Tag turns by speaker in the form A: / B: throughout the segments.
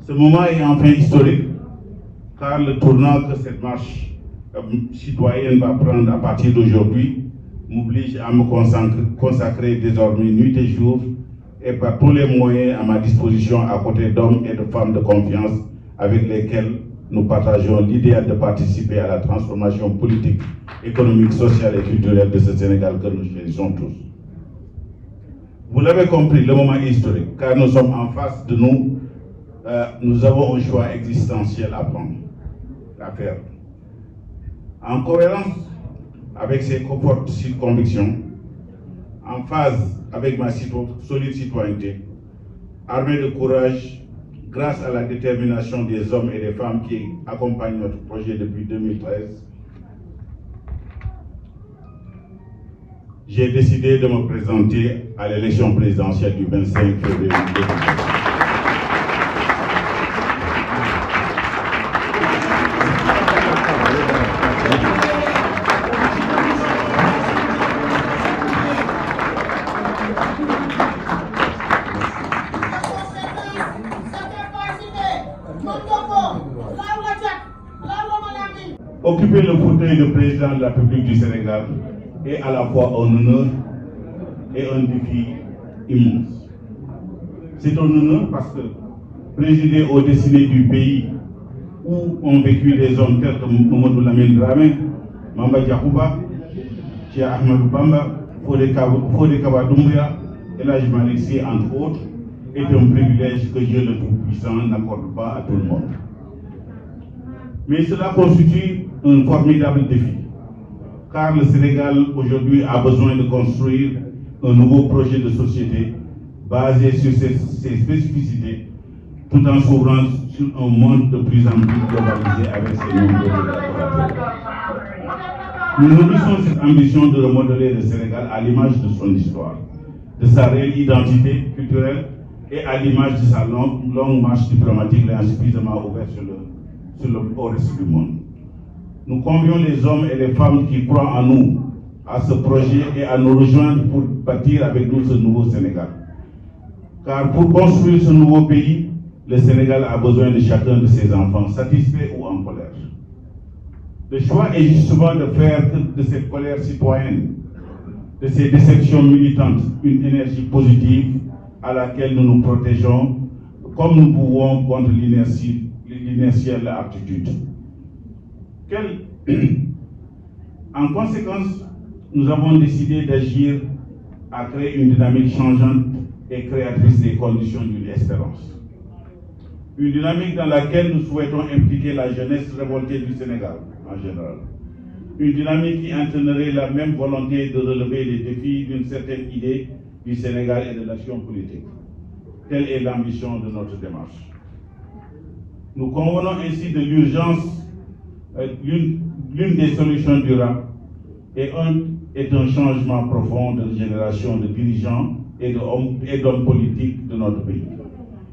A: Ce moment est enfin historique, car le tournant que cette marche citoyenne va prendre à partir d'aujourd'hui m'oblige à me consacrer désormais nuit et jour et par tous les moyens à ma disposition à côté d'hommes et de femmes de confiance avec lesquels nous partageons l'idéal de participer à la transformation politique, économique, sociale et culturelle de ce Sénégal que nous chérissons tous. Vous l'avez compris, le moment est historique, car nous sommes en face de nous, nous avons un choix existentiel à prendre, à faire. En cohérence avec ces fortes convictions, en phase avec ma solide citoyenneté, armée de courage, grâce à la détermination des hommes et des femmes qui accompagnent notre projet depuis 2013, j'ai décidé de me présenter à l'élection présidentielle du 25 février 2013. Occuper le fauteuil de président de la République du Sénégal est à la fois un honneur et un défi immense. C'est un honneur parce que présider aux destinées du pays où ont vécu des hommes tels que Mamadou Lamine Dramé, Mamba Diakhouba, Cheikh Ahmadou Bamba, Fodé Kaba Doumbouya et Elhadji Malick Sy, entre autres, est un privilège que Dieu le Tout-Puissant n'accorde pas à tout le monde. Mais cela constitue un formidable défi, car le Sénégal aujourd'hui a besoin de construire un nouveau projet de société basé sur ses spécificités, tout en s'ouvrant sur un monde de plus en plus globalisé avec ses nombreux collaborateurs. Nous nourrissons cette ambition de remodeler le Sénégal à l'image de son histoire, de sa réelle identité culturelle et à l'image de sa longue marche diplomatique insuffisamment ouverte au reste du monde. Nous convions les hommes et les femmes qui croient en nous, à ce projet et à nous rejoindre pour bâtir avec nous ce nouveau Sénégal. Car pour construire ce nouveau pays, le Sénégal a besoin de chacun de ses enfants, satisfaits ou en colère. Le choix est justement de faire de cette colère citoyenne, de ces déceptions militantes, une énergie positive à laquelle nous nous protégeons comme nous pouvons contre l'inertielle aptitude. En conséquence, nous avons décidé d'agir à créer une dynamique changeante et créatrice des conditions d'une espérance. Une dynamique dans laquelle nous souhaitons impliquer la jeunesse révoltée du Sénégal en général. Une dynamique qui entraînerait la même volonté de relever les défis d'une certaine idée du Sénégal et de l'action politique. Telle est l'ambition de notre démarche. Nous convenons ainsi de l'urgence. L'une des solutions durables est un changement profond de génération de dirigeants et d'hommes politiques de notre pays.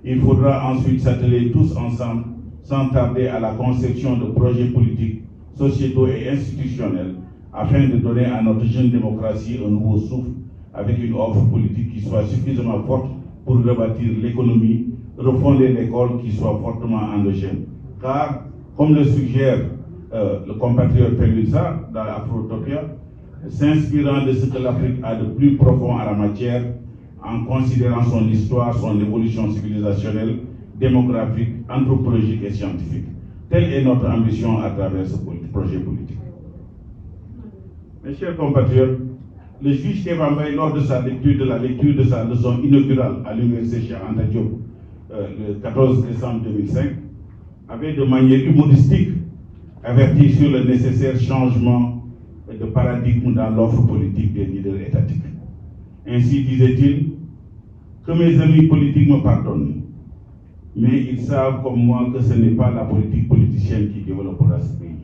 A: Il faudra ensuite s'atteler tous ensemble, sans tarder, à la conception de projets politiques, sociétaux et institutionnels, afin de donner à notre jeune démocratie un nouveau souffle avec une offre politique qui soit suffisamment forte pour rebâtir l'économie, refonder l'école qui soit fortement endogène. Car, comme le suggère le compatriote Pellusa dans Afrotopia, s'inspirant de ce que l'Afrique a de plus profond en la matière, en considérant son histoire, son évolution civilisationnelle, démographique, anthropologique et scientifique. Telle est notre ambition à travers ce projet politique. Mes chers compatriotes, le juge Kéba Mbaye, lors de la lecture de sa leçon inaugurale à l'université Cheikh Anta Diop le 14 décembre 2005, avait de manière humoristique averti sur le nécessaire changement de paradigme dans l'offre politique des leaders étatiques. Ainsi disait-il, que mes amis politiques me pardonnent, mais ils savent comme moi que ce n'est pas la politique politicienne qui développera ce pays.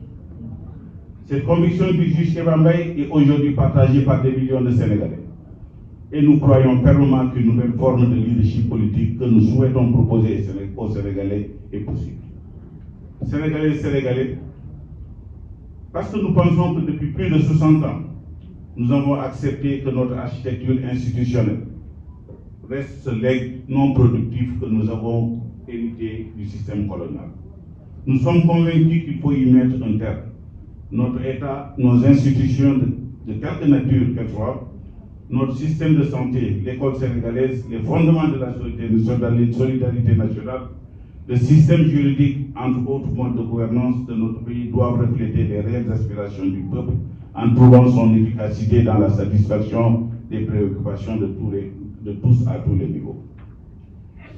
A: Cette conviction du juge Kéba Mbaye est aujourd'hui partagée par des millions de Sénégalais. Et nous croyons fermement qu'une nouvelle forme de leadership politique que nous souhaitons proposer aux Sénégalais est possible. Sénégalais, parce que nous pensons que depuis plus de 60 ans, nous avons accepté que notre architecture institutionnelle reste ce legs non productif que nous avons hérité du système colonial. Nous sommes convaincus qu'il faut y mettre un terme. Notre État, nos institutions de quelque nature qu'elles soient, notre système de santé, l'école sénégalaise, les fondements de la solidarité nationale, le système juridique, entre autres modes de gouvernance de notre pays, doivent refléter les réelles aspirations du peuple en trouvant son efficacité dans la satisfaction des préoccupations de tous à tous les niveaux.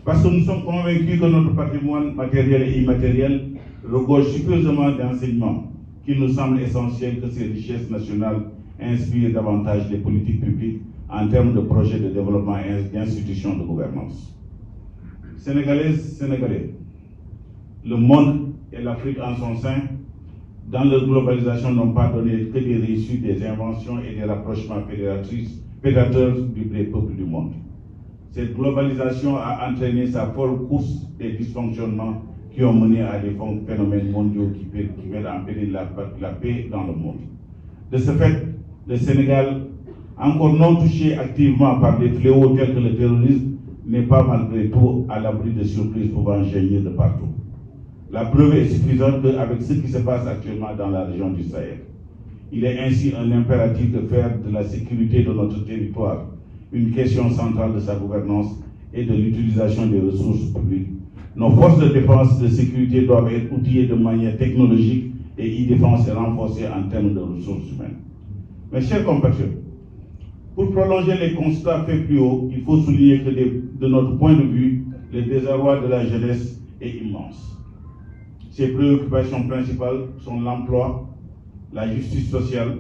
A: Parce que nous sommes convaincus que notre patrimoine matériel et immatériel regorge suffisamment d'enseignements qu'il nous semble essentiel que ces richesses nationales inspirent davantage les politiques publiques en termes de projets de développement et d'institutions de gouvernance. Sénégalaises, Sénégalais, le monde et l'Afrique en son sein, dans leur globalisation, n'ont pas donné que des réussites, des inventions et des rapprochements fédérateurs des peuples du monde. Cette globalisation a entraîné sa folle course des dysfonctionnements qui ont mené à des phénomènes mondiaux qui mettent en péril la paix dans le monde. De ce fait, le Sénégal, encore non touché activement par des fléaux tels que le terrorisme, n'est pas malgré tout à l'abri de surprises pouvant jaillir de partout. La preuve est suffisante qu'avec ce qui se passe actuellement dans la région du Sahel, il est ainsi un impératif de faire de la sécurité de notre territoire une question centrale de sa gouvernance et de l'utilisation des ressources publiques. Nos forces de défense et de sécurité doivent être outillées de manière technologique et e-défense est renforcée en termes de ressources humaines. Mes chers compatriotes, pour prolonger les constats faits plus haut, il faut souligner que de notre point de vue, le désarroi de la jeunesse est immense. Ses préoccupations principales sont l'emploi, la justice sociale,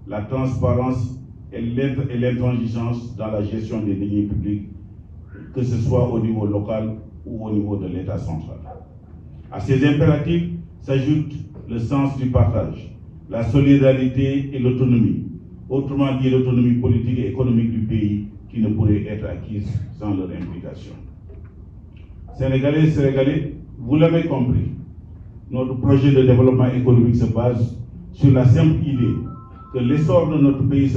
A: la transparence et l'intransigeance dans la gestion des deniers publics, que ce soit au niveau local ou au niveau de l'État central. À ces impératifs s'ajoute le sens du partage, la solidarité et l'autonomie, autrement dit l'autonomie politique et économique du pays qui ne pourrait être acquise sans leur implication. Sénégalais, Sénégalais, vous l'avez compris, notre projet de développement économique se base sur la simple idée que l'essor de notre pays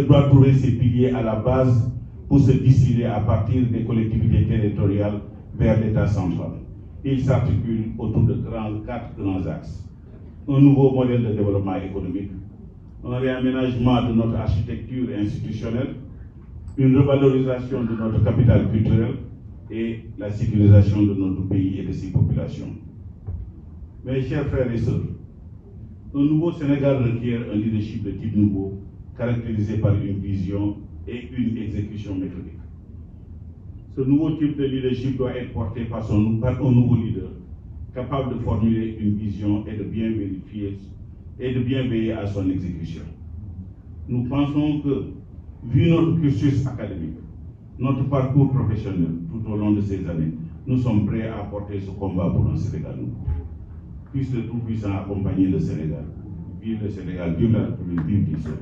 A: doit trouver ses piliers à la base pour se distiller à partir des collectivités territoriales vers l'État central. Il s'articule autour de quatre grands axes. Un nouveau modèle de développement économique, un réaménagement de notre architecture institutionnelle, une revalorisation de notre capital culturel et la sécurisation de notre pays et de ses populations. Mes chers frères et sœurs, un nouveau Sénégal requiert un leadership de type nouveau, caractérisé par une vision et une exécution méthodique. Ce nouveau type de leadership doit être porté par un nouveau leader, capable de formuler une vision et de bien vérifier et de bien veiller à son exécution. Nous pensons que, vu notre cursus académique, notre parcours professionnel tout au long de ces années, nous sommes prêts à porter ce combat pour un Sénégal nouveau. Puisse le Tout-Puissant accompagner le Sénégal. Vive le Sénégal, vive la République, vive l'Israël.